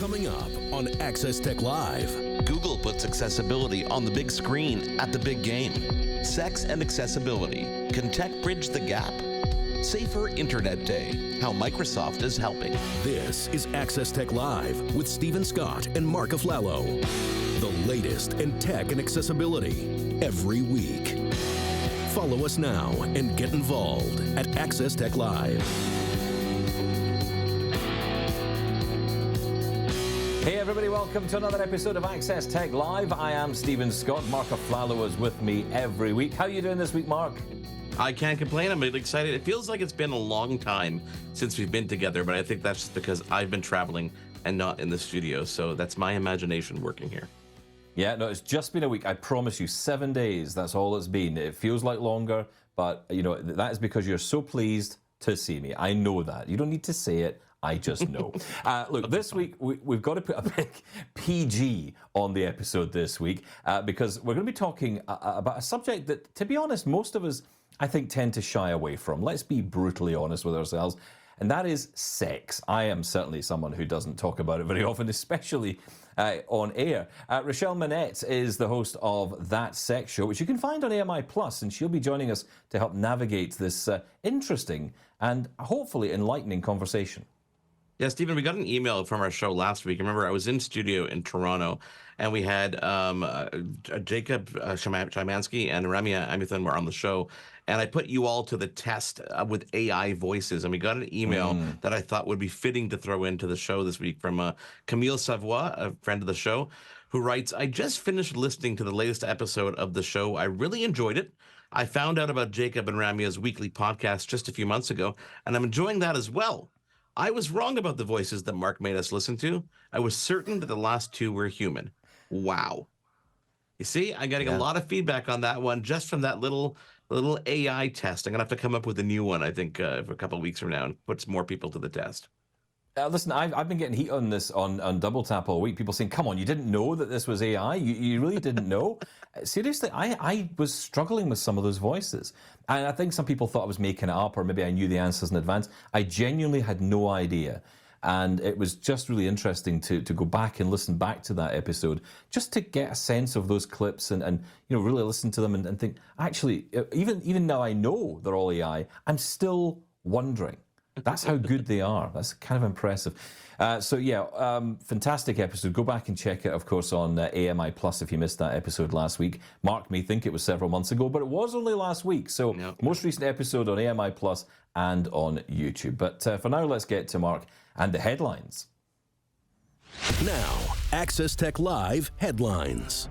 Coming up on Access Tech Live. Google puts accessibility on the big screen at the big game. Sex and accessibility. Can tech bridge the gap? Safer Internet Day. How Microsoft is helping. This is Access Tech Live with Stephen Scott and Marc Aflalo. The latest in tech and accessibility every week. Follow us now and get involved at Access Tech Live. Hey everybody, welcome to another episode of Access Tech Live. I am Stephen Scott. Marc Aflalo is with me every week. How are you doing this week, Marc? I can't complain. I'm really excited. It feels like it's been a long time since we've been together, but I think that's just because I've been traveling and not in the studio. So that's my imagination working here. Yeah, no, it's just been a week. I promise you, 7 days. That's all it's been. It feels like longer, but you know that is because you're so pleased to see me. I know that. You don't need to say it. I just know. Look, this week we've got to put a big PG on the episode this week because we're going to be talking about a subject that, to be honest, most of us, I think, tend to shy away from. Let's be brutally honest with ourselves, and that is sex. I am certainly someone who doesn't talk about it very often, especially on air. Rachele Manett is the host of That Sex Show, which you can find on AMI Plus, and she'll be joining us to help navigate this interesting and hopefully enlightening conversation. Yeah, Stephen, we got an email from our show last week. Remember, I was in studio in Toronto, and we had Jacob Szymanski and Ramya Amithan were on the show, and I put you all to the test with AI voices, and we got an email that I thought would be fitting to throw into the show this week from Camille Savoie, a friend of the show, who writes, I just finished listening to the latest episode of the show. I really enjoyed it. I found out about Jacob and Ramya's weekly podcast just a few months ago, and I'm enjoying that as well. I was wrong about the voices that Marc made us listen to. I was certain that the last two were human. Wow. You see, I'm getting a lot of feedback on that one just from that little AI test. I'm going to have to come up with a new one, I think, for a couple of weeks from now and put some more people to the test. Listen, I've been getting heat on this on Double Tap all week. People saying, come on, you didn't know that this was AI? You really didn't know? Seriously, I was struggling with some of those voices. And I think some people thought I was making it up, or maybe I knew the answers in advance. I genuinely had no idea. And it was just really interesting to go back and listen back to that episode, just to get a sense of those clips and you know, really listen to them and think, actually, even now I know they're all AI, I'm still wondering. That's how good they are. That's kind of impressive. Fantastic episode. Go back and check it, of course, on AMI Plus if you missed that episode last week. Marc may think it was several months ago, but it was only last week. So most recent episode on AMI Plus and on YouTube. But for now, let's get to Marc and the headlines. Now, Access Tech Live headlines.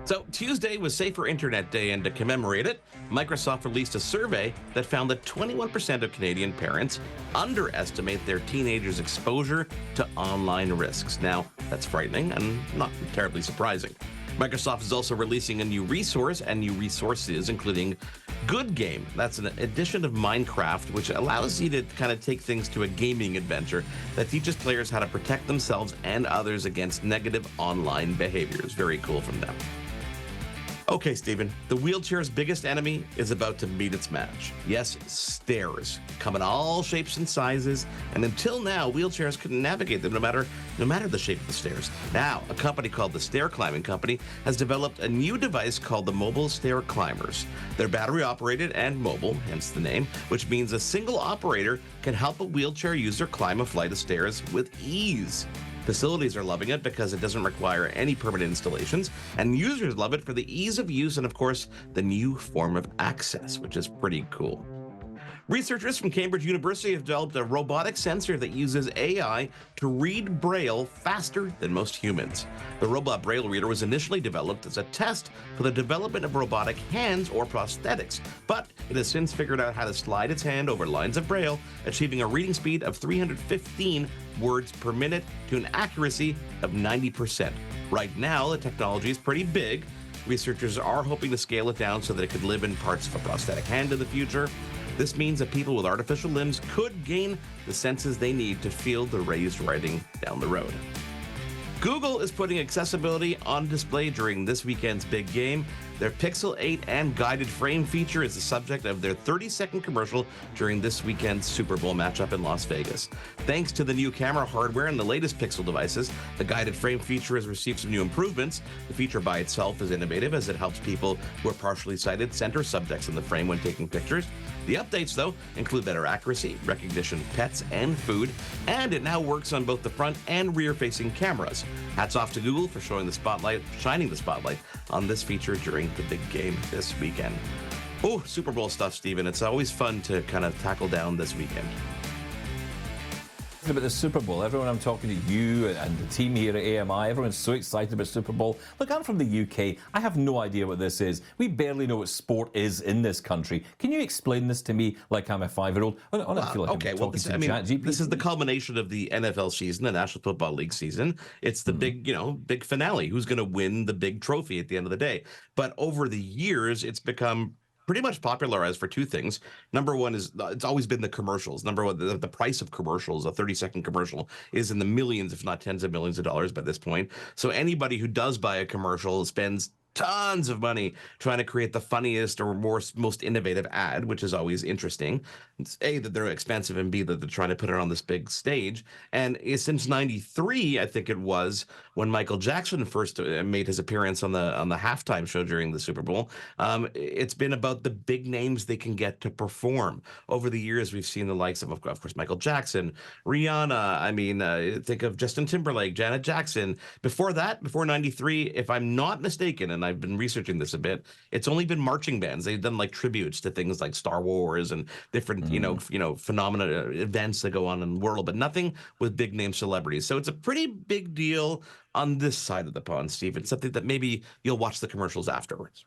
So Tuesday was Safer Internet Day, and to commemorate it, Microsoft released a survey that found that 21% of Canadian parents underestimate their teenagers' exposure to online risks. Now, that's frightening and not terribly surprising. Microsoft is also releasing a new resource and new resources, including Good Game. That's an edition of Minecraft, which allows you to kind of take things to a gaming adventure that teaches players how to protect themselves and others against negative online behaviors. Very cool from them. Okay, Stephen, the wheelchair's biggest enemy is about to meet its match. Yes, stairs come in all shapes and sizes, and until now, wheelchairs couldn't navigate them no matter the shape of the stairs. Now, a company called the Stair Climbing Company has developed a new device called the Mobile Stair Climbers. They're battery operated and mobile, hence the name, which means a single operator can help a wheelchair user climb a flight of stairs with ease. Facilities are loving it because it doesn't require any permanent installations, and users love it for the ease of use and, of course, the new form of access, which is pretty cool. Researchers from Cambridge University have developed a robotic sensor that uses AI to read Braille faster than most humans. The robot Braille reader was initially developed as a test for the development of robotic hands or prosthetics, but it has since figured out how to slide its hand over lines of Braille, achieving a reading speed of 315 words per minute to an accuracy of 90%. Right now, the technology is pretty big. Researchers are hoping to scale it down so that it could live in parts of a prosthetic hand in the future. This means that people with artificial limbs could gain the senses they need to feel the raised writing down the road. Google is putting accessibility on display during this weekend's big game. Their Pixel 8 and guided frame feature is the subject of their 30-second commercial during this weekend's Super Bowl matchup in Las Vegas. Thanks to the new camera hardware and the latest Pixel devices, the guided frame feature has received some new improvements. The feature by itself is innovative as it helps people who are partially sighted center subjects in the frame when taking pictures. The updates, though, include better accuracy, recognition of pets and food, and it now works on both the front and rear-facing cameras. Hats off to Google for shining the spotlight on this feature during the big game this weekend. Oh, Super Bowl stuff, Stephen. It's always fun to kind of tackle down this weekend. About the Super Bowl, everyone, I'm talking to you and the team here at AMI, everyone's so excited about Super Bowl. Look, I'm from the UK. I have no idea what this is. We barely know what sport is in this country. Can you explain this to me like I'm a 5-year-old? I feel like okay, I'm well, talking this, to ChatGPT. this is the culmination of the NFL season, the National Football League season. It's the big finale. Who's going to win the big trophy at the end of the day? But over the years, it's become pretty much popularized for two things. Number one is it's always been the commercials. Number one, the price of commercials, a 30-second commercial, is in the millions, if not tens of millions of dollars by this point. So anybody who does buy a commercial spends tons of money trying to create the funniest or most innovative ad, which is always interesting. It's A, that they're expensive, and B, that they're trying to put it on this big stage. And since '93, I think it was, when Michael Jackson first made his appearance on the halftime show during the Super Bowl, it's been about the big names they can get to perform. Over the years, we've seen the likes of course, Michael Jackson, Rihanna. I mean, think of Justin Timberlake, Janet Jackson. Before that, before '93, if I'm not mistaken, and I've been researching this a bit, it's only been marching bands. They've done like tributes to things like Star Wars and different, phenomena, events that go on in the world, but nothing with big name celebrities. So it's a pretty big deal on this side of the pond, Steve. It's something that maybe you'll watch the commercials afterwards.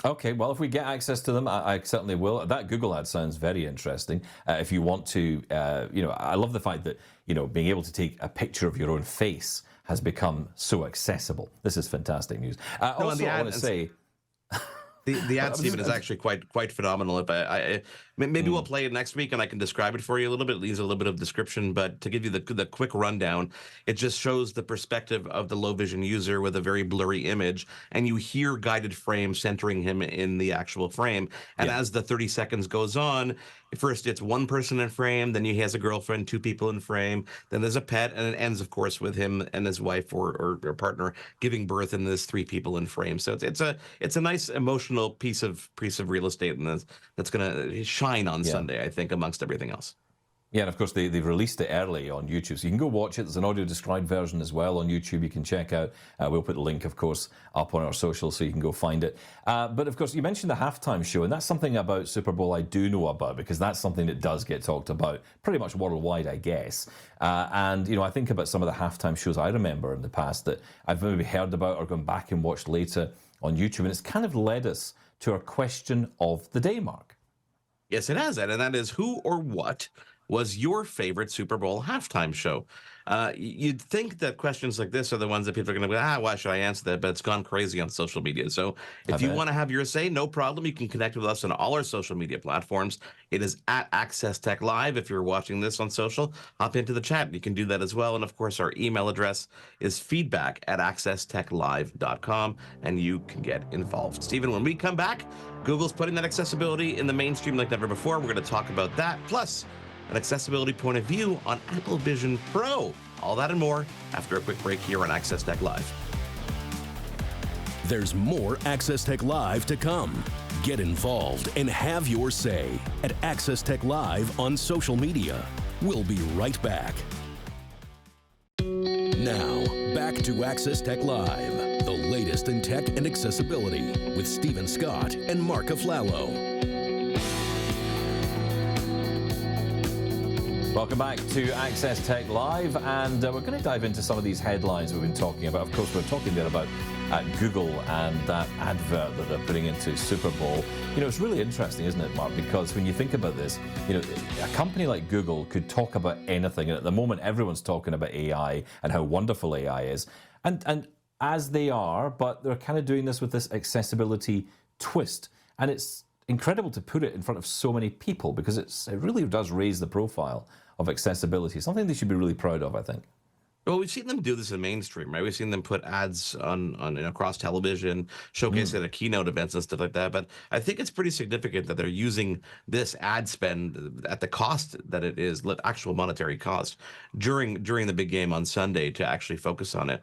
Okay, well, if we get access to them, I certainly will. That Google ad sounds very interesting. If you want to, I love the fact that, being able to take a picture of your own face has become so accessible. This is fantastic news. Also, I want to say... The ad, Stephen, is actually quite phenomenal. Maybe we'll play it next week and I can describe it for you a little bit. It leaves a little bit of description, but to give you the quick rundown, it just shows the perspective of the low vision user with a very blurry image, and you hear guided frame centering him in the actual frame. And as the 30 seconds goes on, first it's one person in frame, then he has a girlfriend, two people in frame, then there's a pet, and it ends, of course, with him and his wife or partner giving birth, and there's three people in frame. So it's a nice emotional piece of real estate, and that's going to shine on Sunday, I think, amongst everything else. Yeah, and of course, they've released it early on YouTube, so you can go watch it. There's an audio-described version as well on YouTube you can check out. We'll put the link, of course, up on our socials so you can go find it. But, of course, you mentioned the halftime show, and that's something about Super Bowl I do know about, because that's something that does get talked about pretty much worldwide, I guess. And, I think about some of the halftime shows I remember in the past that I've maybe heard about or gone back and watched later on YouTube, and it's kind of led us to our question of the day, Mark. Yes, it has, Ed, and that is, who or what was your favorite Super Bowl halftime show? You'd think that questions like this are the ones that people are going to go, why should I answer that? But it's gone crazy on social media. So if you want to have your say, no problem. You can connect with us on all our social media platforms. It is at Access Tech Live. If you're watching this on social, hop into the chat. You can do that as well. And of course, our email address is feedback@accesstechlive.com, and you can get involved. Stephen, when we come back, Google's putting that accessibility in the mainstream like never before. We're going to talk about that. Plus, an accessibility point of view on Apple Vision Pro. All that and more after a quick break here on Access Tech Live. There's more Access Tech Live to come. Get involved and have your say at Access Tech Live on social media. We'll be right back. Now, back to Access Tech Live, the latest in tech and accessibility with Stephen Scott and Marc Aflalo. Welcome back to Access Tech Live, and we're going to dive into some of these headlines we've been talking about. Of course, we're talking there about Google and that advert that they're putting into Super Bowl. It's really interesting, isn't it, Mark? Because when you think about this, a company like Google could talk about anything, and at the moment, everyone's talking about AI and how wonderful AI is, and as they are, but they're kind of doing this with this accessibility twist, and it's incredible to put it in front of so many people because it really does raise the profile of accessibility, something they should be really proud of, I think. Well, we've seen them do this in mainstream, right? We've seen them put ads on across television, showcase it at keynote events and stuff like that. But I think it's pretty significant that they're using this ad spend at the cost that it is, actual monetary cost, during the big game on Sunday to actually focus on it.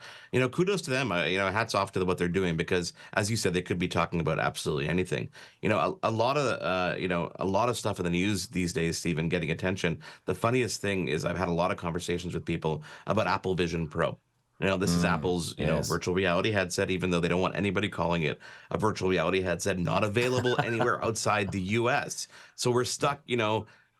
Kudos to them. Hats off to what they're doing because, as you said, they could be talking about absolutely anything. A lot of a lot of stuff in the news these days, Stephen, getting attention. The funniest thing is I've had a lot of conversations with people about Apple Vision Pro. This is Apple's, Yes. virtual reality headset, even though they don't want anybody calling it a virtual reality headset, not available anywhere outside the US. So we're stuck,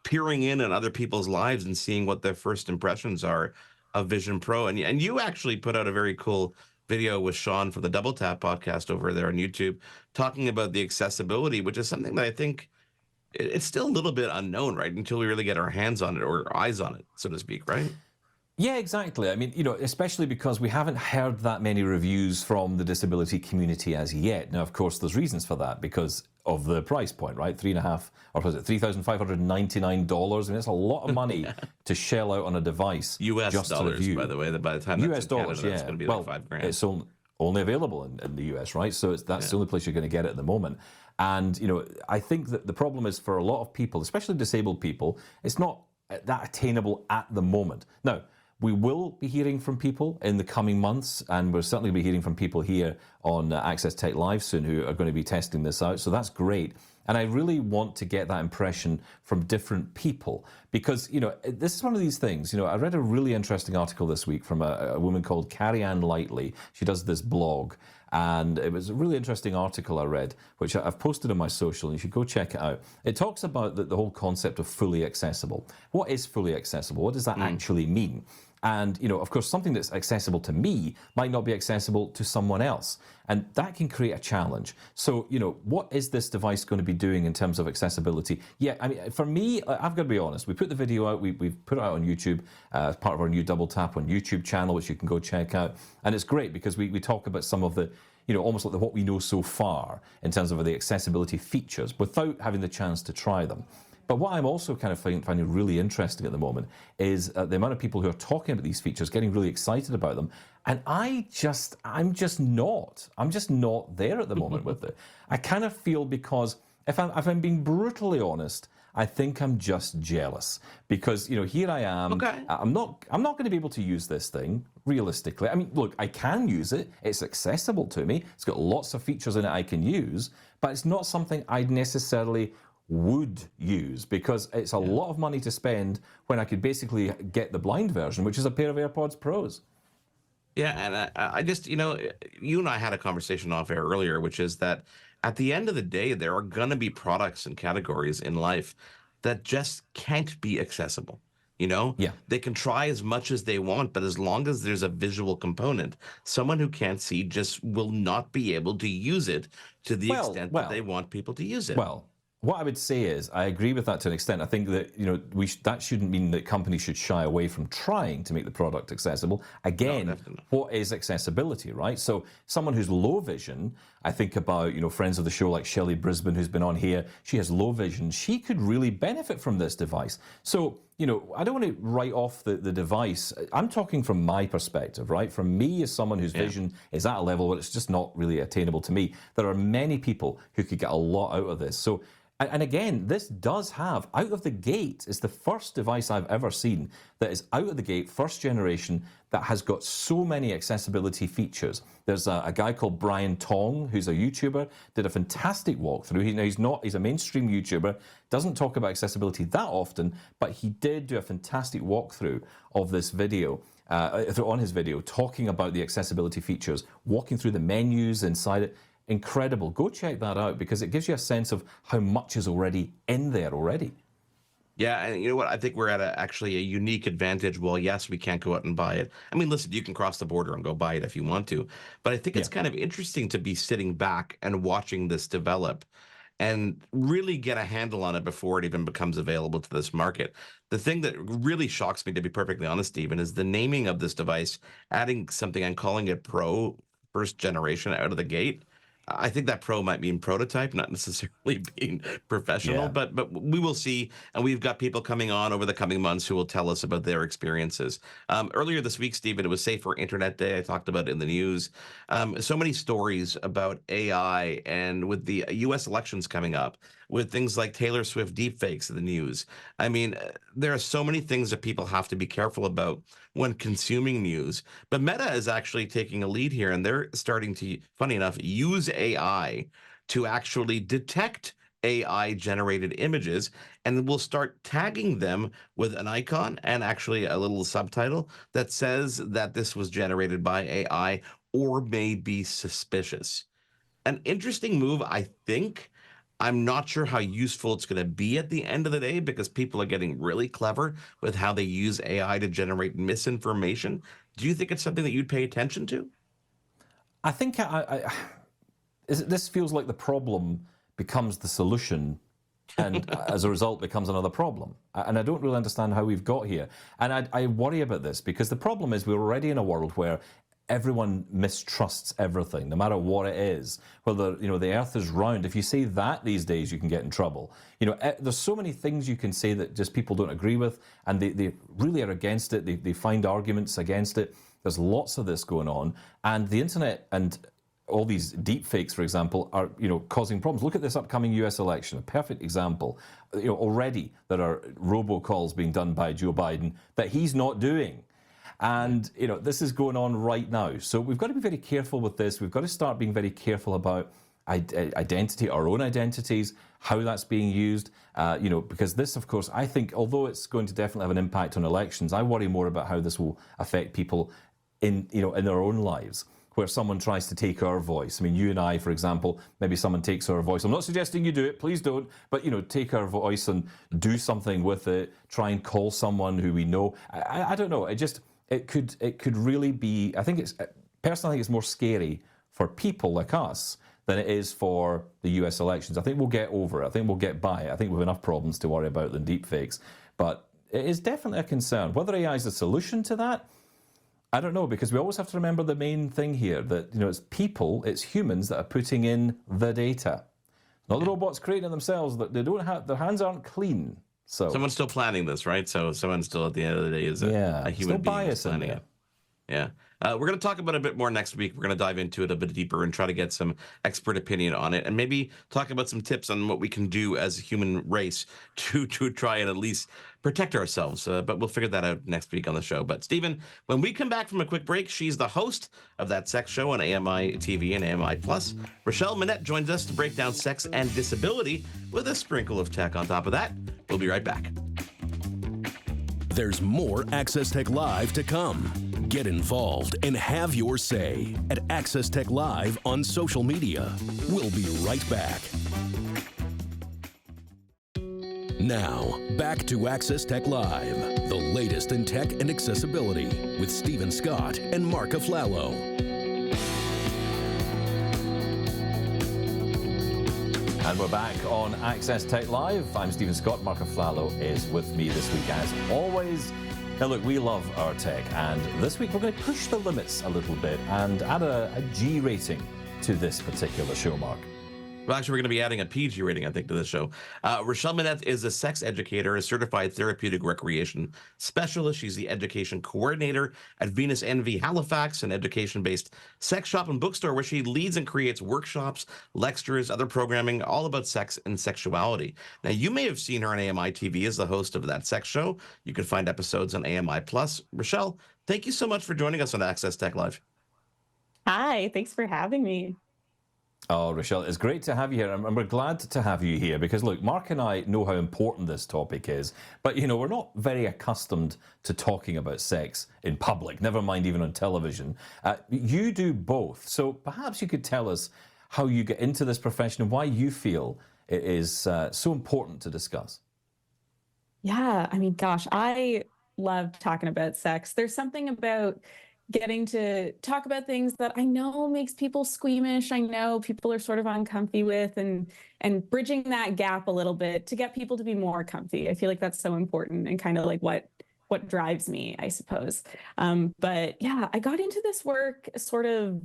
peering in on other people's lives and seeing what their first impressions are of Vision Pro. And you actually put out a very cool video with Sean from the Double Tap podcast over there on YouTube, talking about the accessibility, which is something that I think it's still a little bit unknown, right? Until we really get our hands on it or eyes on it, so to speak, right? Yeah, exactly. I mean, especially because we haven't heard that many reviews from the disability community as yet. Now, of course, there's reasons for that because of the price point, right? $3,599. I mean, it's a lot of money to shell out on a device. US just dollars, to review. by the way. By the time US that's in dollars, Canada, yeah. that's going to be well, like $5,000. it's only available in the US, right? So that's the only place you're going to get it at the moment. And, I think that the problem is for a lot of people, especially disabled people, it's not that attainable at the moment. Now, we will be hearing from people in the coming months, and we're certainly be hearing from people here on Access Tech Live soon who are going to be testing this out. So that's great. And I really want to get that impression from different people because, this is one of these things. I read a really interesting article this week from a woman called Carrie Ann Lightly. She does this blog. And it was a really interesting article I read, which I've posted on my social, and you should go check it out. It talks about the whole concept of fully accessible. What is fully accessible? What does that actually mean? And, of course, something that's accessible to me might not be accessible to someone else. And that can create a challenge. So, what is this device going to be doing in terms of accessibility? Yeah, I mean, for me, I've got to be honest. We put the video out. We've put it out on YouTube as part of our new Double Tap on YouTube channel, which you can go check out. And it's great because we talk about some of the, almost like what we know so far in terms of the accessibility features without having the chance to try them. But what I'm also kind of finding really interesting at the moment is the amount of people who are talking about these features, getting really excited about them. And I'm just not there at the moment with it. I kind of feel because if I'm being brutally honest, I think I'm just jealous because, here I am. Okay. I'm not going to be able to use this thing realistically. I mean, look, I can use it. It's accessible to me. It's got lots of features in it I can use, but it's not something I'd necessarily would use because it's a lot of money to spend when I could basically get the blind version, which is a pair of AirPods Pros. Yeah, and I just, you and I had a conversation off air earlier, which is that at the end of the day, there are going to be products and categories in life that just can't be accessible. Yeah. They can try as much as they want, but as long as there's a visual component, someone who can't see just will not be able to use it to the extent that they want people to use it. Well, what I would say is I agree with that to an extent. I think that that shouldn't mean that companies should shy away from trying to make the product accessible. Again, No, what is accessibility, right? So someone who's low vision, I think about friends of the show like Shelley Brisbane, who's been on here. She has low vision. She could really benefit from this device. So I don't want to write off the device. I'm talking from my perspective, right? From me as someone whose vision is at a level where it's just not really attainable to me. There are many people who could get a lot out of this. So. And again, this does have, out of the gate, it's the first device I've ever seen that is out of the gate, first generation, that has got so many accessibility features. There's a guy called Brian Tong, who's a YouTuber, did a fantastic walkthrough. He's a mainstream YouTuber, doesn't talk about accessibility that often, but he did do a fantastic walkthrough of this video. On his video, talking about the accessibility features, walking through the menus inside it. Incredible. Go check that out because it gives you a sense of how much is already in there already. Yeah, and you know what? I think we're at actually a unique advantage. Well, yes, we can't go out and buy it. I mean, listen, you can cross the border and go buy it if you want to, but I think it's kind of interesting to be sitting back and watching this develop and really get a handle on it before it even becomes available to this market. The thing that really shocks me, to be perfectly honest, Stephen, is the naming of this device, adding something and calling it Pro first generation out of the gate. I think that pro might mean prototype, not necessarily being professional, Yeah. but we will see. And we've got people coming on over the coming months who will tell us about their experiences. Earlier this week, Stephen, it was Safer Internet Day. I talked about it in the news. So many stories about AI, and with the U.S. elections coming up, with things like Taylor Swift deepfakes in the news. I mean, there are so many things that people have to be careful about when consuming news. But Meta is actually taking a lead here, and they're starting to, funny enough, use AI to actually detect AI generated images, and we'll start tagging them with an icon and actually a little subtitle that says that this was generated by AI or may be suspicious. An interesting move, I think. I'm not sure how useful it's going to be at the end of the day, because people are getting really clever with how they use AI to generate misinformation. Do you think it's something that you'd pay attention to? I think this feels like the problem becomes the solution, and as a result becomes another problem. And I don't really understand how we've got here. And I worry about this, because the problem is we're already in a world where everyone mistrusts everything, no matter what it is. Whether, the earth is round. If you say that these days, you can get in trouble. There's so many things you can say that just people don't agree with, and they really are against it. They find arguments against it. There's lots of this going on. And the internet and all these deep fakes, for example, are causing problems. Look at this upcoming US election, a perfect example. Already there are robocalls being done by Joe Biden that he's not doing. And, this is going on right now. So we've got to be very careful with this. We've got to start being very careful about identity, our own identities, how that's being used, because this, of course, I think, although it's going to definitely have an impact on elections, I worry more about how this will affect people in their own lives, where someone tries to take our voice. I mean, you and I, for example, maybe someone takes our voice. I'm not suggesting you do it, please don't, but, take our voice and do something with it, try and call someone who we know. I don't know. It could really be, personally, I think it's more scary for people like us than it is for the US elections. I think we'll get over it. I think we'll get by it. I think we have enough problems to worry about than deepfakes. But it is definitely a concern. Whether AI is the solution to that, I don't know, because we always have to remember the main thing here, that, it's people, it's humans that are putting in the data. Not the robots creating it themselves, that they don't have, their hands aren't clean. So someone's still planning this, right? So someone still, at the end of the day, is a human being bias planning it. Yeah. We're going to talk about it a bit more next week. We're going to dive into it a bit deeper and try to get some expert opinion on it, and maybe talk about some tips on what we can do as a human race to try and at least protect ourselves. But we'll figure that out next week on the show. But Stephen, when we come back from a quick break, she's the host of That Sex Show on AMI TV and AMI Plus. Rachele Manett joins us to break down sex and disability with a sprinkle of tech on top of that. We'll be right back. There's more Access Tech Live to come. Get involved and have your say at Access Tech Live on social media. We'll be right back. Now, back to Access Tech Live, the latest in tech and accessibility with Stephen Scott and Marc Aflalo. And we're back on Access Tech Live. I'm Stephen Scott. Marc Aflalo is with me this week, as always. Now, look, we love our tech, and this week we're going to push the limits a little bit and add a G rating to this particular show, Marc. Well, actually, we're going to be adding a PG rating, I think, to this show. Rachele Manett is a sex educator, a certified therapeutic recreation specialist. She's the education coordinator at Venus Envy Halifax, an education-based sex shop and bookstore where she leads and creates workshops, lectures, other programming, all about sex and sexuality. Now, you may have seen her on AMI TV as the host of That Sex Show. You can find episodes on AMI Plus. Rachele, thank you so much for joining us on Access Tech Live. Hi, thanks for having me. Oh, Rachele, it's great to have you here, and we're glad to have you here because, look, Marc and I know how important this topic is, but, we're not very accustomed to talking about sex in public, never mind even on television. You do both, so perhaps you could tell us how you get into this profession and why you feel it is so important to discuss. Yeah, I mean, gosh, I love talking about sex. There's something about getting to talk about things that I know makes people squeamish. I know people are sort of uncomfy with, and bridging that gap a little bit to get people to be more comfy. I feel like that's so important and kind of like what drives me, I suppose. But yeah, I got into this work sort of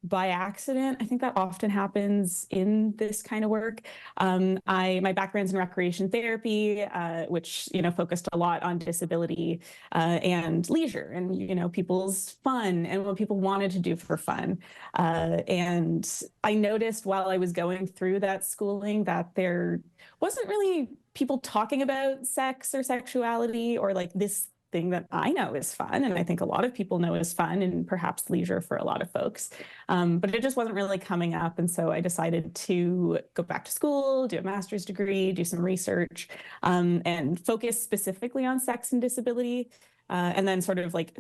by accident. I think that often happens in this kind of work. My background's in recreation therapy, which focused a lot on disability and leisure, and people's fun and what people wanted to do for fun. And I noticed while I was going through that schooling that there wasn't really people talking about sex or sexuality or like this thing that I know is fun, and I think a lot of people know is fun, and perhaps leisure for a lot of folks. But it just wasn't really coming up. And so I decided to go back to school, do a master's degree, do some research, and focus specifically on sex and disability. And then sort of like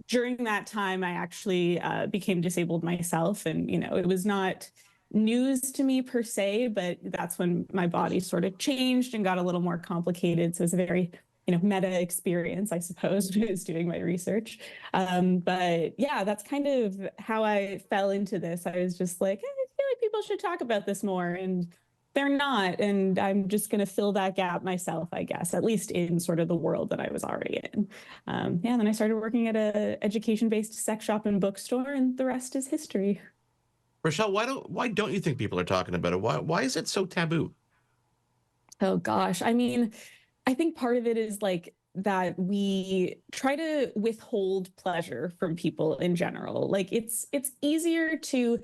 during that time, I actually became disabled myself. And, it was not news to me per se, but that's when my body sort of changed and got a little more complicated. So it was a very meta experience, I suppose, when I was doing my research. But yeah, that's kind of how I fell into this. I was just like, I feel like people should talk about this more, and they're not. And I'm just going to fill that gap myself, I guess, at least in sort of the world that I was already in. Then I started working at a education-based sex shop and bookstore, and the rest is history. Rachele, why don't you think people are talking about it? Why is it so taboo? Oh gosh, I mean, I think part of it is like that we try to withhold pleasure from people in general. Like it's easier to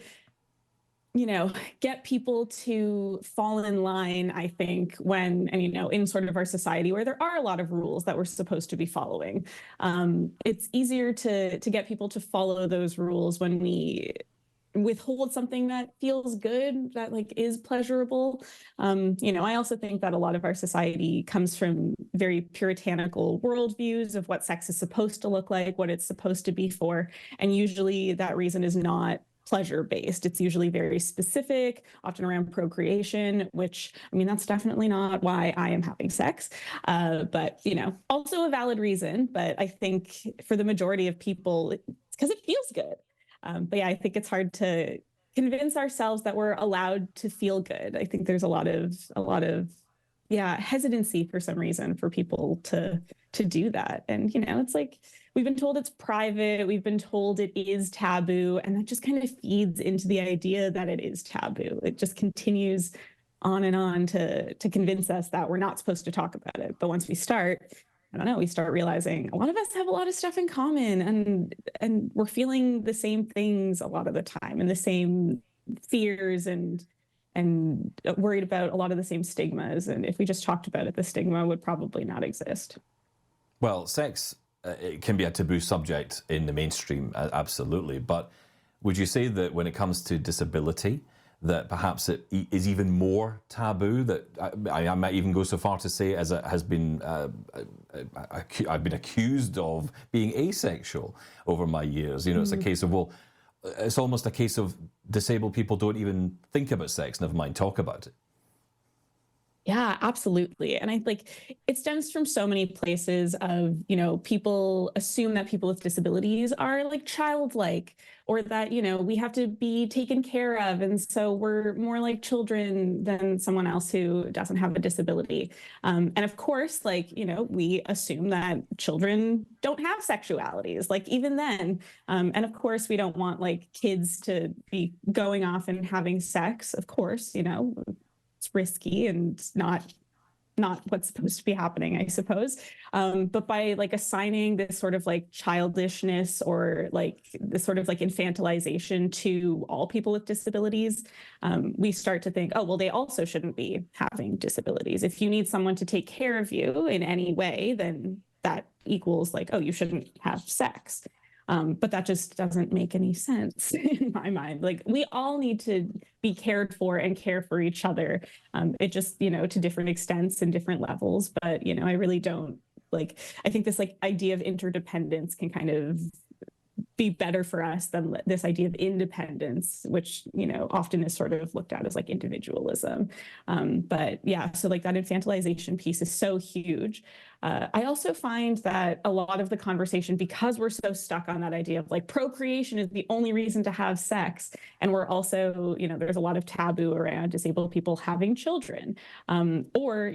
get people to fall in line, I think, when, and in sort of our society where there are a lot of rules that we're supposed to be following. It's easier to get people to follow those rules when we withhold something that feels good, that like is pleasurable. I also think that a lot of our society comes from very puritanical worldviews of what sex is supposed to look like, what it's supposed to be for. And usually that reason is not pleasure-based. It's usually very specific, often around procreation, which, I mean, that's definitely not why I am having sex. But, also a valid reason. But I think for the majority of people, it's because it feels good. But yeah, I think it's hard to convince ourselves that we're allowed to feel good. I think there's a lot of hesitancy for some reason for people to do that. And it's like we've been told it's private, we've been told it is taboo, and that just kind of feeds into the idea that it is taboo. It just continues on and on to convince us that we're not supposed to talk about it. But once we start, I don't know, we start realizing a lot of us have a lot of stuff in common, and we're feeling the same things a lot of the time, and the same fears and worried about a lot of the same stigmas. And if we just talked about it, the stigma would probably not exist. Well, sex, it can be a taboo subject in the mainstream, absolutely. But would you say that when it comes to disability, that perhaps it is even more taboo? That I might even go so far to say, as it has been, I've been accused of being asexual over my years. It's a case of, well, it's almost a case of disabled people don't even think about sex, never mind talk about it. Yeah, absolutely. And I like it stems from so many places of, people assume that people with disabilities are like childlike, or that, we have to be taken care of. And so we're more like children than someone else who doesn't have a disability. And of course, like, we assume that children don't have sexualities, like even then. And of course, we don't want like kids to be going off and having sex, of course, it's risky and not what's supposed to be happening, I suppose. But by like assigning this sort of like childishness or like this sort of like infantilization to all people with disabilities, we start to think, oh, well, they also shouldn't be having disabilities. If you need someone to take care of you in any way, then that equals like, oh, you shouldn't have sex. But that just doesn't make any sense in my mind. Like we all need to be cared for and care for each other. It just, to different extents and different levels. But, I really don't like, I think this like idea of interdependence can kind of be better for us than this idea of independence, which, often is sort of looked at as like individualism. But yeah, so like that infantilization piece is so huge. I also find that a lot of the conversation, because we're so stuck on that idea of like procreation is the only reason to have sex, and we're also, there's a lot of taboo around disabled people having children, or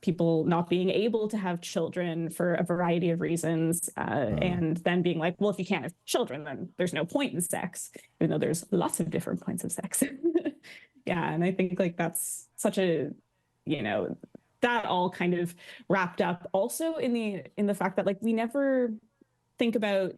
people not being able to have children for a variety of reasons, and then being like, well, if you can't have children, then there's no point in sex, even though there's lots of different points of sex. Yeah, and I think like that's such a, that all kind of wrapped up also in the fact that like we never think about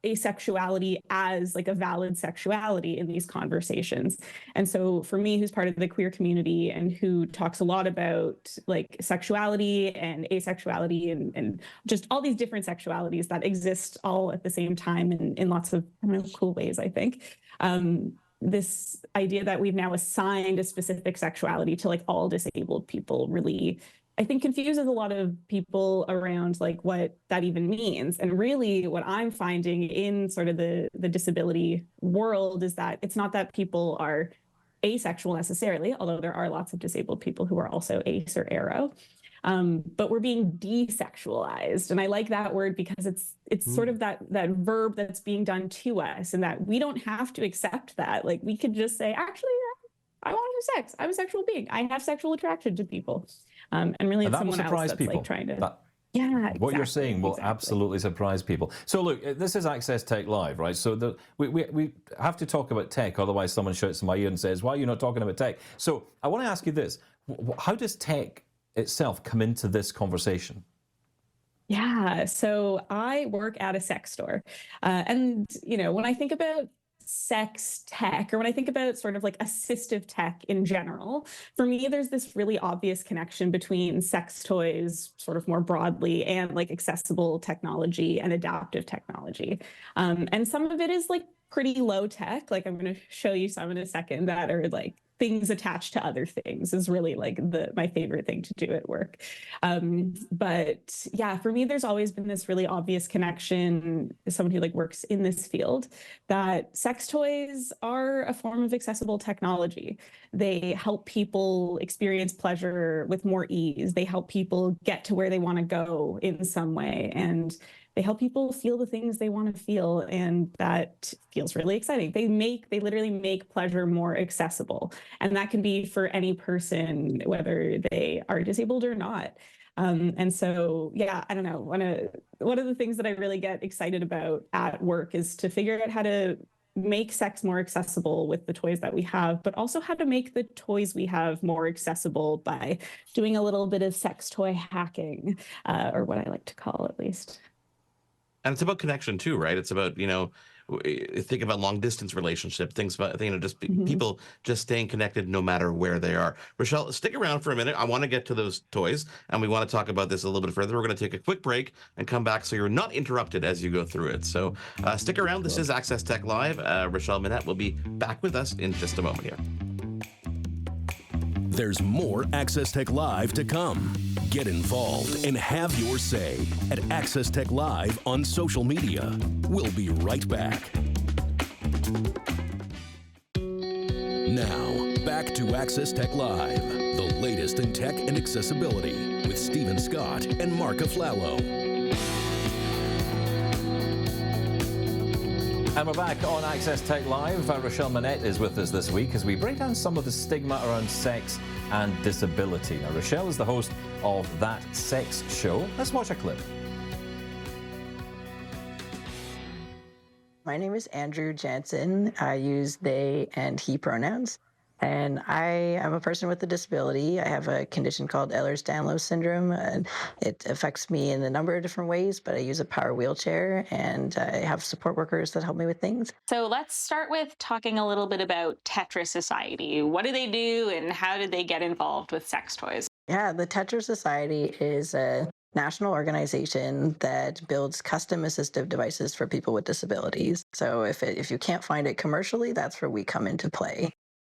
asexuality as like a valid sexuality in these conversations. And so for me, who's part of the queer community and who talks a lot about like sexuality and asexuality and just all these different sexualities that exist all at the same time in lots of cool ways, I think. This idea that we've now assigned a specific sexuality to like all disabled people really, I think, confuses a lot of people around like what that even means. And really what I'm finding in sort of the disability world is that it's not that people are asexual necessarily, although there are lots of disabled people who are also ace or aro. But we're being desexualized. And I like that word because it's sort of that verb that's being done to us, and that we don't have to accept that. Like we could just say, actually, I want to have sex. I'm a sexual being. I have sexual attraction to people. And really it's someone else that's like trying to... Yeah, what you're saying will absolutely surprise people. So look, this is Access Tech Live, right? So we have to talk about tech, otherwise someone shouts in my ear and says, why are you not talking about tech? So I want to ask you this. How does tech itself come into this conversation? Yeah, so I work at a sex store. And, when I think about sex tech, or when I think about sort of like assistive tech in general, for me, there's this really obvious connection between sex toys sort of more broadly and like accessible technology and adaptive technology. And some of it is like pretty low tech. Like I'm going to show you some in a second that are like things attached to other things is really like my favorite thing to do at work. But yeah, for me, there's always been this really obvious connection as someone who like works in this field that sex toys are a form of accessible technology. They help people experience pleasure with more ease. They help people get to where they want to go in some way. And they help people feel the things they want to feel, and that feels really exciting. They literally make pleasure more accessible, and that can be for any person, whether they are disabled or not. And so, yeah, I don't know. One of the things that I really get excited about at work is to figure out how to make sex more accessible with the toys that we have, but also how to make the toys we have more accessible by doing a little bit of sex toy hacking, or what I like to call at least. And it's about connection too, right? It's about, think about long distance relationship, things about, just people just staying connected no matter where they are. Rachele, stick around for a minute. I want to get to those toys, and we want to talk about this a little bit further. We're going to take a quick break and come back so you're not interrupted as you go through it. So stick around. This is Access Tech Live. Rachele Manett will be back with us in just a moment here. There's more Access Tech Live to come. Get involved and have your say at Access Tech Live on social media. We'll be right back. Now, back to Access Tech Live, the latest in tech and accessibility with Stephen Scott and Marc Aflalo. And we're back on Access Tech Live. Rachele Manett is with us this week as we break down some of the stigma around sex and disability. Now, Rachele is the host of That Sex Show. Let's watch a clip. My name is Andrew Jansen. I use they and he pronouns. And I am a person with a disability. I have a condition called Ehlers-Danlos syndrome, and it affects me in a number of different ways, but I use a power wheelchair, and I have support workers that help me with things. So let's start with talking a little bit about Tetra Society. What do they do, and how did they get involved with sex toys? Yeah, the Tetra Society is a national organization that builds custom assistive devices for people with disabilities. So if you can't find it commercially, that's where we come into play.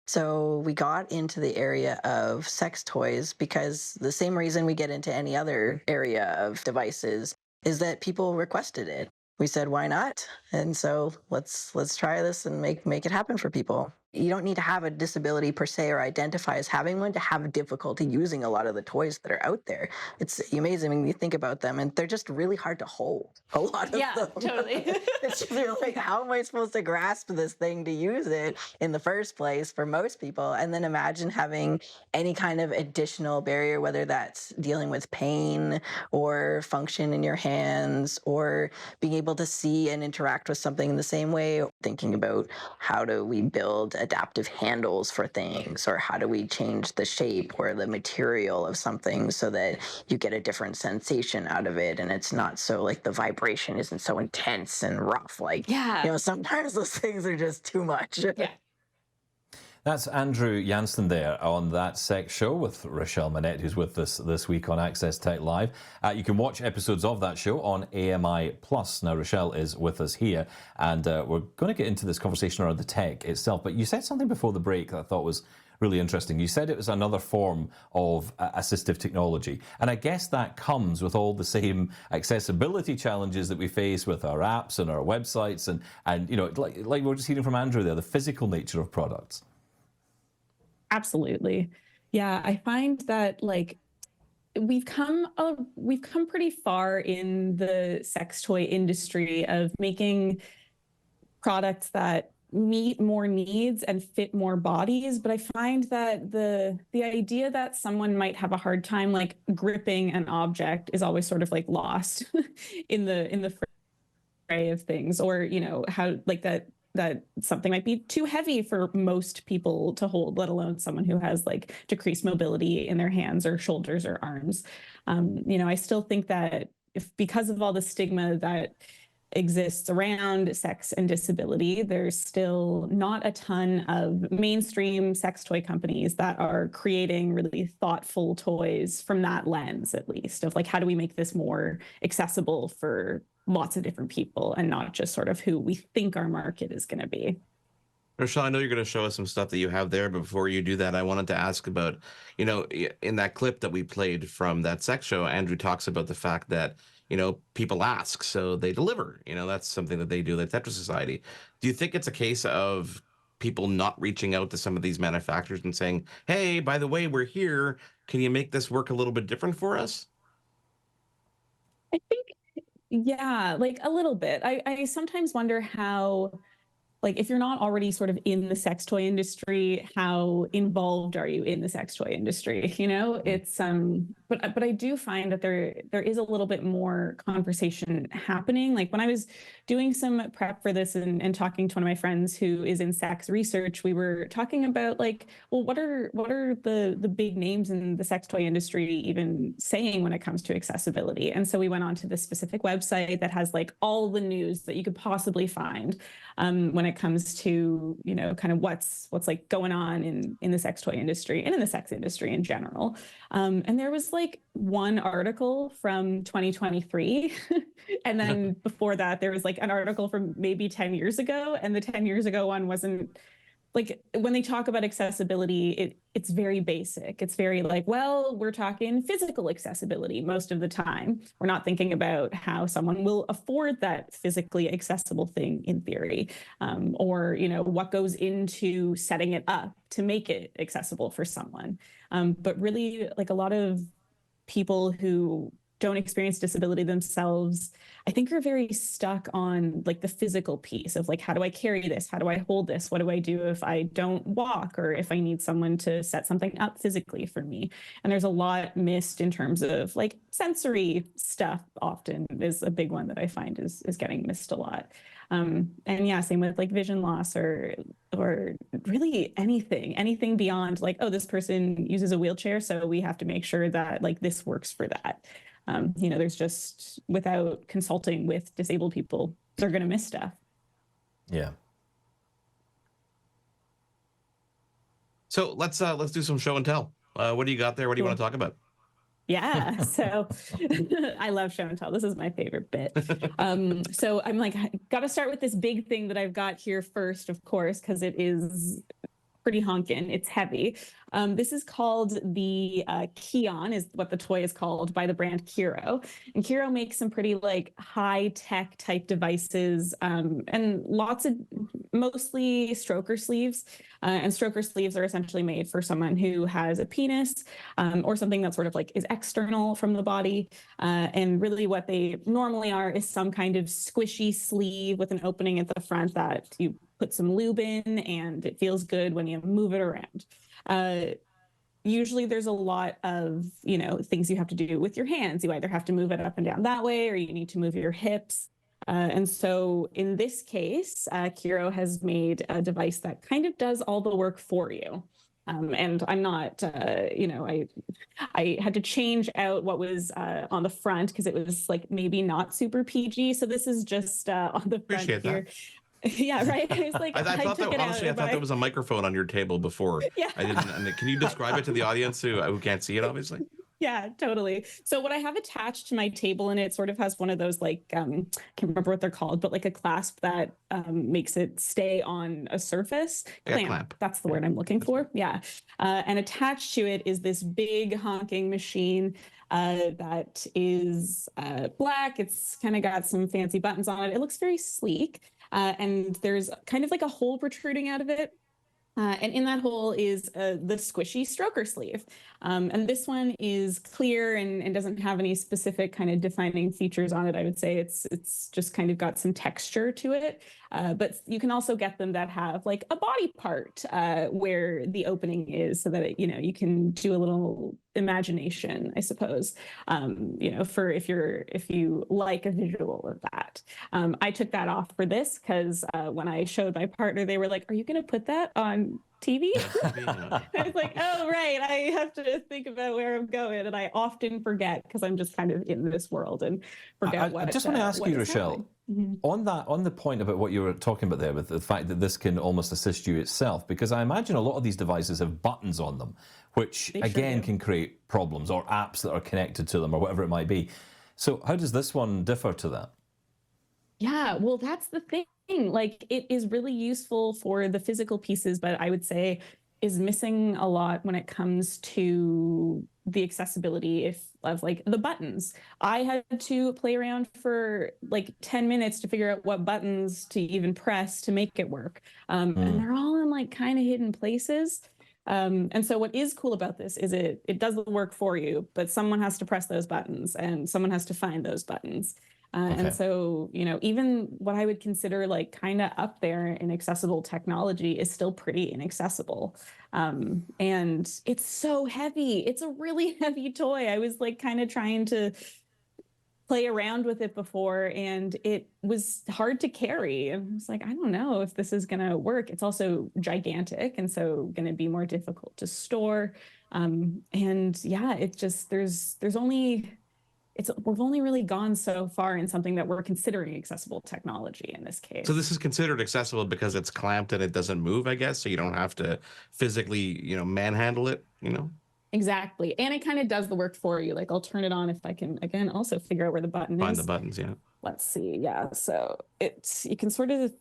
So we got into the area of sex toys because the same reason we get into any other area of devices is that people requested it. We said, why not? And so let's try this and make it happen for people. You don't need to have a disability per se or identify as having one to have difficulty using a lot of the toys that are out there. It's amazing when you think about them, and they're just really hard to hold. A lot of them. Yeah, totally. It's just, you're like, how am I supposed to grasp this thing to use it in the first place for most people? And then imagine having any kind of additional barrier, whether that's dealing with pain or function in your hands or being able to see and interact with something in the same way. Thinking about how do we build adaptive handles for things, or how do we change the shape or the material of something so that you get a different sensation out of it, and it's not so like the vibration isn't so intense and rough. Like, sometimes those things are just too much. Yeah. That's Andrew Jansen there on That Sex Show with Rachele Manett, who's with us this week on Access Tech Live. You can watch episodes of that show on AMI+. Now, Rachele is with us here, and we're going to get into this conversation around the tech itself. But you said something before the break that I thought was really interesting. You said it was another form of assistive technology. And I guess that comes with all the same accessibility challenges that we face with our apps and our websites and like we were just hearing from Andrew there, the physical nature of products. Absolutely. Yeah, I find that we've come pretty far in the sex toy industry of making products that meet more needs and fit more bodies, but I find that the idea that someone might have a hard time like gripping an object is always sort of like lost in the fray of things, or how like that something might be too heavy for most people to hold, let alone someone who has like decreased mobility in their hands or shoulders or arms. I still think that because of all the stigma that exists around sex and disability, there's still not a ton of mainstream sex toy companies that are creating really thoughtful toys from that lens, at least, of like, how do we make this more accessible for lots of different people and not just sort of who we think our market is going to be. Rachele, I know you're going to show us some stuff that you have there, but before you do that, I wanted to ask about, in that clip that we played from That Sex Show, Andrew talks about the fact that, people ask, so they deliver. That's something that they do at Tetris Society. Do you think it's a case of people not reaching out to some of these manufacturers and saying, hey, by the way, we're here. Can you make this work a little bit different for us? I think, yeah, like a little bit. I sometimes wonder how, like, if you're not already sort of in the sex toy industry, how involved are you in the sex toy industry? It's but I do find that there is a little bit more conversation happening. Like when I was doing some prep for this and talking to one of my friends who is in sex research, we were talking about like, well, what are the big names in the sex toy industry even saying when it comes to accessibility? And so we went on to this specific website that has like all the news that you could possibly find when it comes to, kind of what's like going on in the sex toy industry and in the sex industry in general. And there was like one article from 2023. And then before that, there was like an article from maybe 10 years ago. And the 10 years ago one wasn't like, when they talk about accessibility, it's very basic. It's very like, well, we're talking physical accessibility most of the time. We're not thinking about how someone will afford that physically accessible thing in theory, or, what goes into setting it up to make it accessible for someone. But really, like a lot of people who don't experience disability themselves, I think are very stuck on like the physical piece of like, how do I carry this? How do I hold this? What do I do if I don't walk, or if I need someone to set something up physically for me? And there's a lot missed in terms of like sensory stuff. Often is a big one that I find is getting missed a lot. And yeah, same with like vision loss or really anything beyond like, oh, this person uses a wheelchair, so we have to make sure that like this works for that. There's just, without consulting with disabled people, they're going to miss stuff. Yeah. So let's do some show and tell. What do you got there? What do you want to talk about? Yeah, so I love show and tell. This is my favorite bit. So I'm like, got to start with this big thing that I've got here first, of course, because it is pretty honkin'. It's heavy. This is called the Keon, is what the toy is called, by the brand Kiro. And Kiro makes some pretty like high tech type devices, and lots of mostly stroker sleeves. And stroker sleeves are essentially made for someone who has a penis or something that sort of like is external from the body. And really what they normally are is some kind of squishy sleeve with an opening at the front that you put some lube in, and it feels good when you move it around. Usually there's a lot of, things you have to do with your hands. You either have to move it up and down that way, or you need to move your hips. And so in this case, Kiro has made a device that kind of does all the work for you. And I'm not, I had to change out what was on the front because it was like maybe not super PG. So this is just on the front Appreciate here. that. Yeah, right. It's like I thought took that it honestly, out, I thought there was a microphone on your table before. Yeah. I didn't. And can you describe it to the audience who can't see it, obviously? Yeah, totally. So what I have attached to my table, and it sort of has one of those like can't remember what they're called, but like a clasp that makes it stay on a surface. Clamp. That's the word I'm looking for. Yeah. And attached to it is this big honking machine that is black. It's kind of got some fancy buttons on it. It looks very sleek. And there's kind of like a hole protruding out of it. And in that hole is the squishy stroker sleeve. And this one is clear and doesn't have any specific kind of defining features on it. I would say it's just kind of got some texture to it. But you can also get them that have like a body part where the opening is, so that you can do a little imagination, I suppose, for if you like a visual of that. I took that off for this because when I showed my partner, they were like, "Are you going to put that on TV?" I was like, "Oh, right. I have to think about where I'm going." And I often forget because I'm just kind of in this world and forget what. I just want to ask you, Rachele, on the point about what you were talking about there, with the fact that this can almost assist you itself, because I imagine a lot of these devices have buttons on them, which again can create problems, or apps that are connected to them, or whatever it might be. So how does this one differ to that? Yeah, well, that's the thing. Like, it is really useful for the physical pieces, but I would say is missing a lot when it comes to the accessibility of like the buttons. I had to play around for like 10 minutes to figure out what buttons to even press to make it work. And they're all in like kind of hidden places. And so what is cool about this is it does the work for you, but someone has to press those buttons and someone has to find those buttons. And so, even what I would consider like kind of up there in accessible technology is still pretty inaccessible. And it's so heavy. It's a really heavy toy. I was like kind of trying to play around with it before, and it was hard to carry. I was like, I don't know if this is going to work. It's also gigantic, and so going to be more difficult to store. And yeah, it just, we've only really gone so far in something that we're considering accessible technology in this case. So this is considered accessible because it's clamped and it doesn't move, I guess. So you don't have to physically, manhandle it, Exactly. And it kind of does the work for you. Like, I'll turn it on if I can, again, also figure out where the button is. Find the buttons, yeah. Let's see. Yeah. So you can sort of,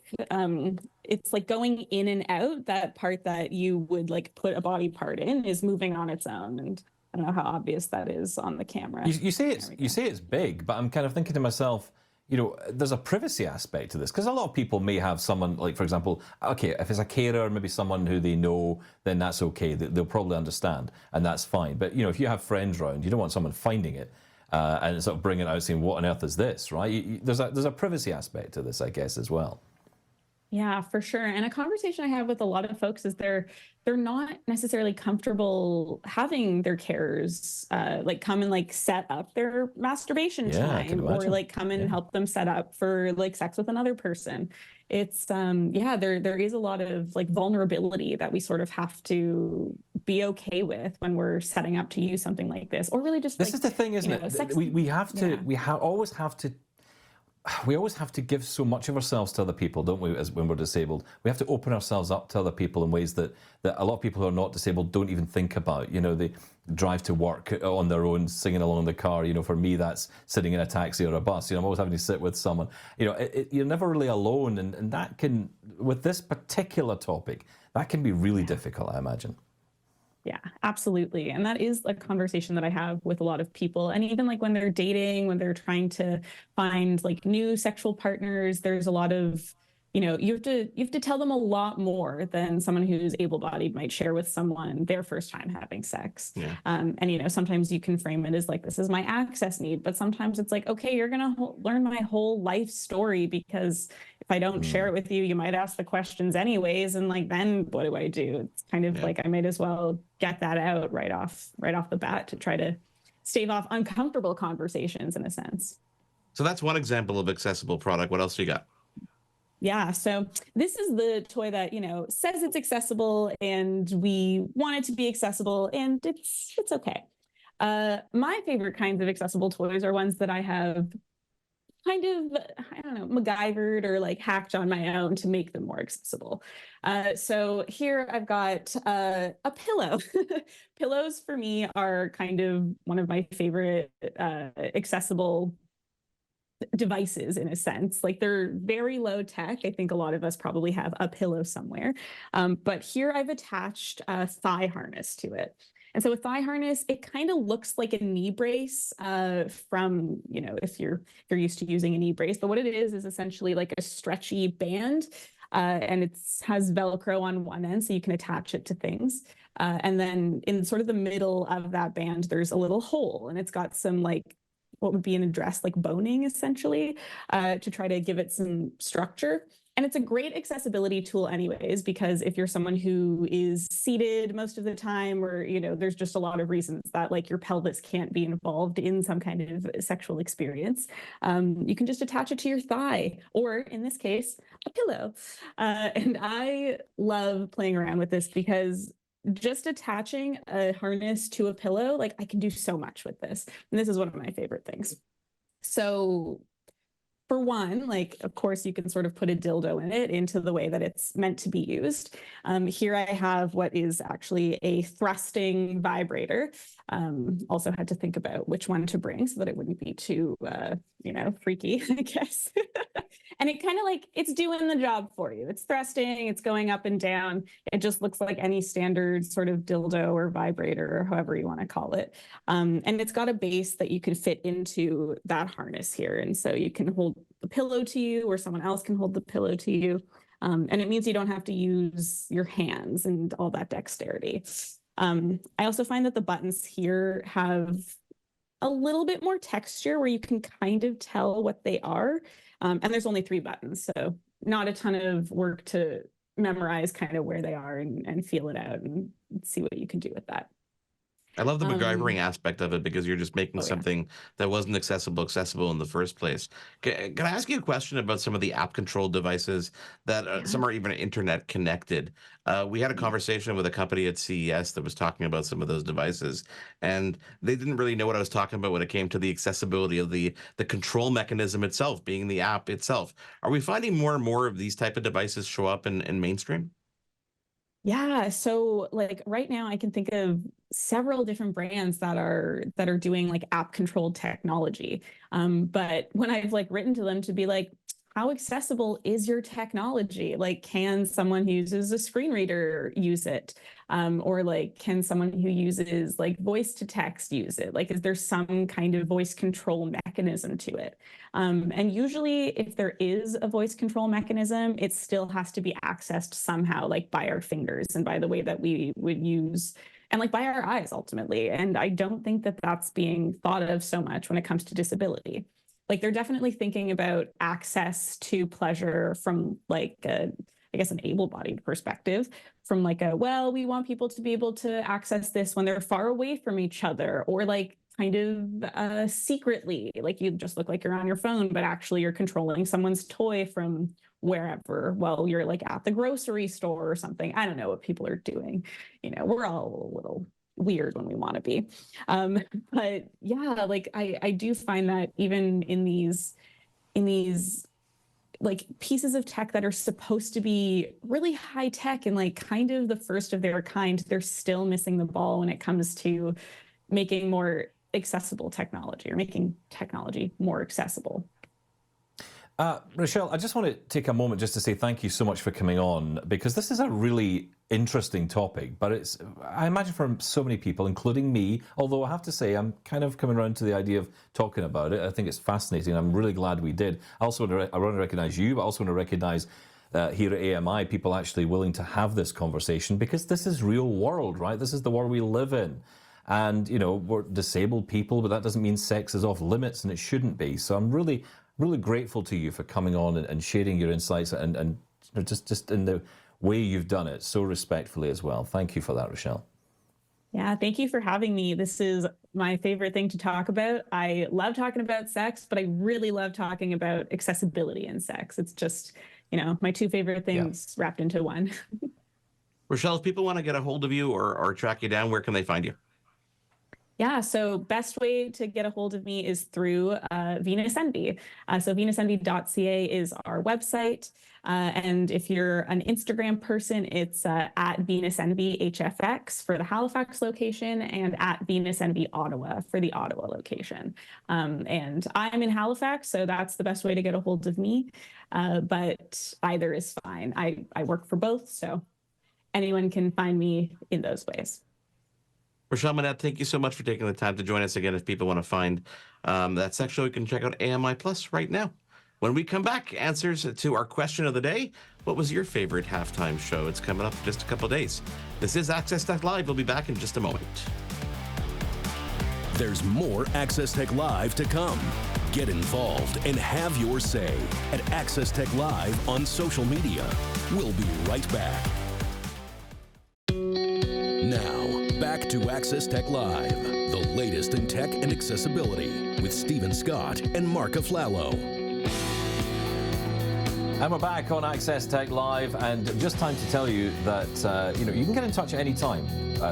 it's like going in and out. That part that you would like put a body part in is moving on its own. And I don't know how obvious that is on the camera. You say it's big, but I'm kind of thinking to myself, there's a privacy aspect to this, because a lot of people may have someone, like, for example, okay, if it's a carer, maybe someone who they know, then that's okay. They'll probably understand, and that's fine. But, if you have friends around, you don't want someone finding it and sort of bringing it out saying, what on earth is this, right? There's a privacy aspect to this, I guess, as well. Yeah, for sure. And a conversation I have with a lot of folks is they're not necessarily comfortable having their carers like come and like set up their masturbation time, or like come and help them set up for like sex with another person. It's there is a lot of like vulnerability that we sort of have to be okay with when we're setting up to use something like this, or really just this is the thing, isn't it? We always have to give so much of ourselves to other people, don't we, when we're disabled? We have to open ourselves up to other people in ways that a lot of people who are not disabled don't even think about. They drive to work on their own, singing along in the car. For me, that's sitting in a taxi or a bus. I'm always having to sit with someone. You're never really alone, and that can, with this particular topic, that can be really difficult, I imagine. Yeah, absolutely. And that is a conversation that I have with a lot of people. And even like when they're dating, when they're trying to find like new sexual partners, there's a lot of you have to tell them a lot more than someone who's able-bodied might share with someone their first time having sex. Yeah. And sometimes you can frame it as like, this is my access need, but sometimes it's like, okay, you're gonna learn my whole life story, because if I don't share it with you, you might ask the questions anyways, and like, then what do I do? It's kind of like, I might as well get that out right off the bat to try to stave off uncomfortable conversations in a sense. So that's one example of accessible product. What else do you got? Yeah, so this is the toy that, says it's accessible, and we want it to be accessible, and it's okay. My favorite kinds of accessible toys are ones that I have kind of, I don't know, MacGyvered or like hacked on my own to make them more accessible. So here I've got a pillow. Pillows for me are kind of one of my favorite accessible devices in a sense. Like, they're very low tech. I think a lot of us probably have a pillow somewhere. But here I've attached a thigh harness to it. And so a thigh harness, it kind of looks like a knee brace from, if you're used to using a knee brace. But what it is essentially like a stretchy band. And it has Velcro on one end, so you can attach it to things. And then in sort of the middle of that band, there's a little hole, and it's got some like what would be an address, like boning essentially, to try to give it some structure. And it's a great accessibility tool anyways, because if you're someone who is seated most of the time, or, there's just a lot of reasons that like your pelvis can't be involved in some kind of sexual experience, you can just attach it to your thigh, or in this case, a pillow. And I love playing around with this because just attaching a harness to a pillow, like I can do so much with this. And this is one of my favorite things. So for one, like, of course, you can sort of put a dildo in it into the way that it's meant to be used. Here I have what is actually a thrusting vibrator. Also had to think about which one to bring so that it wouldn't be too, freaky, I guess. And it kind of like, it's doing the job for you. It's thrusting, it's going up and down. It just looks like any standard sort of dildo or vibrator, or however you want to call it. And it's got a base that you can fit into that harness here. And so you can hold the pillow to you, or someone else can hold the pillow to you. And it means you don't have to use your hands and all that dexterity. I also find that the buttons here have a little bit more texture where you can kind of tell what they are. And there's only 3 buttons, so not a ton of work to memorize kind of where they are and feel it out and see what you can do with that. I love the MacGyvering aspect of it, because you're just making something that wasn't accessible in the first place. Can I ask you a question about some of the app-controlled devices that some are even internet connected? We had a conversation with a company at CES that was talking about some of those devices, and they didn't really know what I was talking about when it came to the accessibility of the control mechanism itself, being the app itself. Are we finding more and more of these type of devices show up in mainstream? Yeah, so like right now I can think of several different brands that are doing like app controlled technology. But when I've like written to them to be like, how accessible is your technology? Like, can someone who uses a screen reader use it? Or like, can someone who uses like voice to text use it? Like, is there some kind of voice control mechanism to it? And usually if there is a voice control mechanism, it still has to be accessed somehow, like by our fingers and by the way that we would use, and like by our eyes ultimately. And I don't think that that's being thought of so much when it comes to disability. Like, they're definitely thinking about access to pleasure from like I guess an able-bodied perspective, from like we want people to be able to access this when they're far away from each other, or like kind of secretly, like you just look like you're on your phone, but actually you're controlling someone's toy from wherever while you're like at the grocery store or something. I don't know what people are doing. We're all a little weird when we want to be. But yeah, like I do find that even in these like pieces of tech that are supposed to be really high tech and like kind of the first of their kind, they're still missing the ball when it comes to making more accessible technology, or making technology more accessible. Rachele, I just want to take a moment just to say thank you so much for coming on, because this is a really interesting topic, but it's, I imagine, for so many people, including me, although I have to say I'm kind of coming around to the idea of talking about it. I think it's fascinating. I'm really glad we did. I want to recognize you, but I also want to recognize here at AMI, people actually willing to have this conversation, because this is real world, right? This is the world we live in. And, you know, we're disabled people, but that doesn't mean sex is off limits, and it shouldn't be. So I'm really, really grateful to you for coming on and sharing your insights and just in the way you've done it so respectfully as well. Thank you for that, Rachele. Yeah, thank you for having me. This is my favorite thing to talk about. I love talking about sex, but I really love talking about accessibility in sex. It's just, you know, my two favorite things wrapped into one. Rachele, if people want to get a hold of you or track you down, where can they find you? Yeah, so best way to get a hold of me is through Venus Envy. So venusenvy.ca is our website. And if you're an Instagram person, it's at Venus Envy HFX for the Halifax location and at Venus Envy Ottawa for the Ottawa location. And I'm in Halifax, so that's the best way to get a hold of me. But either is fine. I work for both, so anyone can find me in those ways. Rachele Manett, thank you so much for taking the time to join us again. If people want to find that sex show, you can check out AMI Plus right now. When we come back, answers to our question of the day. What was your favorite halftime show? It's coming up in just a couple of days. This is Access Tech Live. We'll be back in just a moment. There's more Access Tech Live to come. Get involved and have your say at Access Tech Live on social media. We'll be right back. Now, back to Access Tech Live, the latest in tech and accessibility with Stephen Scott and Marc Aflalo. And we're back on Access Tech Live, and just time to tell you that you can get in touch at any time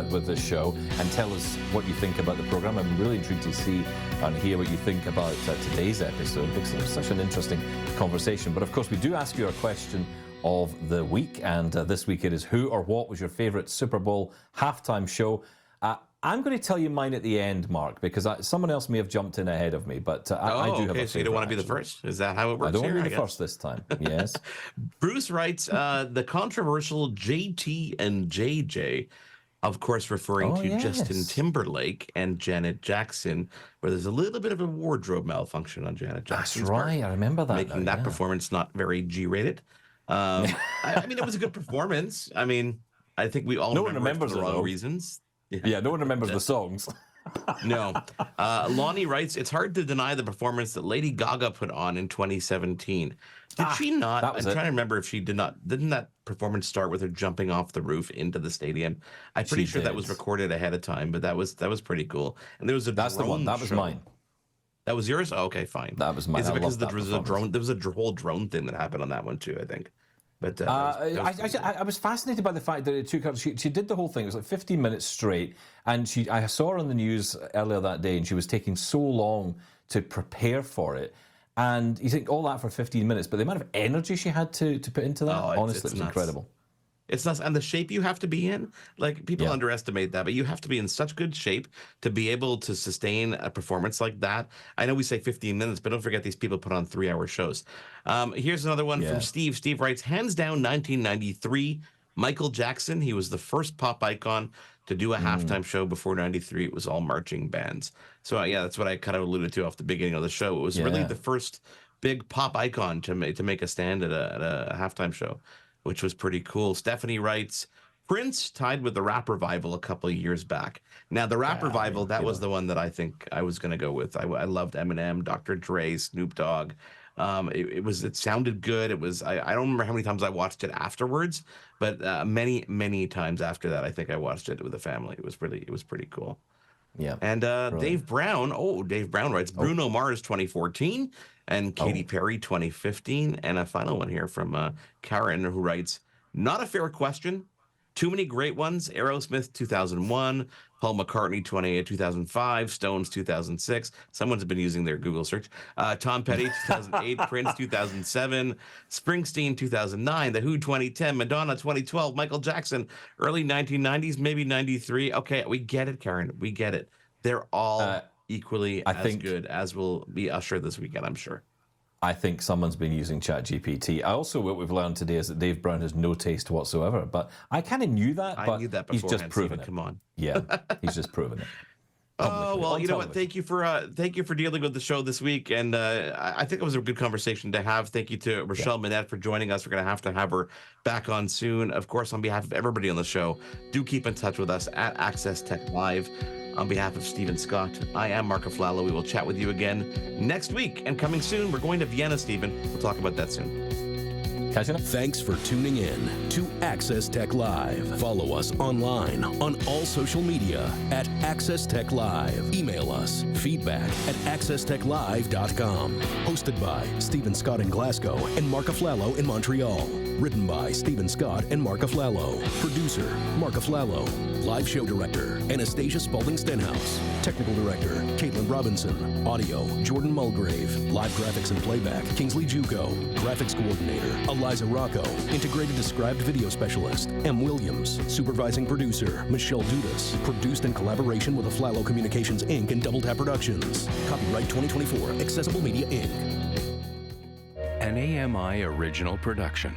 with this show and tell us what you think about the program. I'm really intrigued to see and hear what you think about today's episode, because it was such an interesting conversation. But of course, we do ask you a question of the week, and this week it is who or what was your favorite Super Bowl halftime show. I'm going to tell you mine at the end, Marc, because someone else may have jumped in ahead of me, but I do have a favorite. So you don't want to be the first? Is that how it works? I don't want to here, be the first this time. Yes. Bruce writes, the controversial JT and JJ, of course referring to Justin Timberlake and Janet Jackson, where there's a little bit of a wardrobe malfunction on Janet Jackson's That's right. part, I remember that. making that performance not very G-rated. I mean, it was a good performance. I mean, I think we all remember it for the wrong reasons. Yeah, no one remembers the songs. No. Lonnie writes, it's hard to deny the performance that Lady Gaga put on in 2017. Did she not? I'm trying to remember if she did not. Didn't that performance start with her jumping off the roof into the stadium? I'm pretty sure that was recorded ahead of time, but that was pretty cool. And there was a That's the one. That was mine. That was yours? Oh, okay, fine. That was mine. Is it because there was a drone? There was a whole drone thing that happened on that one too, I think. But I was fascinated by the fact that it took her. She did the whole thing. It was like 15 minutes straight, and I saw her on the news earlier that day, and she was taking so long to prepare for it. And you think all that for 15 minutes, but the amount of energy she had to put into that, honestly, it was incredible. It's not, and the shape you have to be in, like people underestimate that, but you have to be in such good shape to be able to sustain a performance like that. I know we say 15 minutes, but don't forget these people put on 3-hour shows. Here's another one from Steve. Steve writes, hands down 1993, Michael Jackson. He was the first pop icon to do a halftime show. Before 93, it was all marching bands. So yeah, that's what I kind of alluded to off the beginning of the show. It was really the first big pop icon to make a stand at a halftime show, which was pretty cool. Stephanie writes, Prince tied with the rap revival a couple of years back. Now, the rap revival, that was the one that I think I was going to go with. I loved Eminem, Dr. Dre, Snoop Dogg. It sounded good. It was, I don't remember how many times I watched it afterwards, but many, many times after that, I think I watched it with the family. It was pretty cool. Yeah. And Dave Brown writes, Bruno Mars 2014 and Katy Perry 2015. And a final one here from Karen, who writes, not a fair question. Too many great ones. Aerosmith 2001, Paul McCartney 2005, Stones 2006. Someone's been using their Google search. Tom Petty 2008, Prince 2007, Springsteen 2009, The Who 2010, Madonna 2012, Michael Jackson early 1990s, maybe 93. Okay, we get it, Karen. We get it. They're all equally as good as will be Usher this weekend, I'm sure. I think someone's been using ChatGPT. Also, what we've learned today is that Dave Brown has no taste whatsoever. But I kind of knew that. I knew that beforehand, he's just proven it. Come on. Yeah, he's just proven it. Oh well, on you know what? television. Thank you for dealing with the show this week, and I think it was a good conversation to have. Thank you to Rachele Manett for joining us. We're going to have her back on soon. Of course, on behalf of everybody on the show, do keep in touch with us at Access Tech Live. On behalf of Stephen Scott, I am Marc Aflalo. We will chat with you again next week, and coming soon, we're going to Vienna, Stephen. We'll talk about that soon. Thanks for tuning in to Access Tech Live. Follow us online on all social media at Access Tech Live. Email us feedback@accesstechlive.com. Hosted by Stephen Scott in Glasgow and Marc Aflalo in Montreal. Written by Stephen Scott and Marc Aflalo. Producer, Marc Aflalo. Live show director, Anastasia Spalding-Stenhouse. Technical director, Caitlin Robinson. Audio, Jordan Mulgrave. Live graphics and playback, Kingsley Juco. Graphics coordinator, Eliza Rocco. Integrated described video specialist, M. Williams. Supervising producer, Michelle Dudas. Produced in collaboration with Aflalo Communications Inc. and Double Tap Productions. Copyright 2024, Accessible Media Inc. An AMI original production.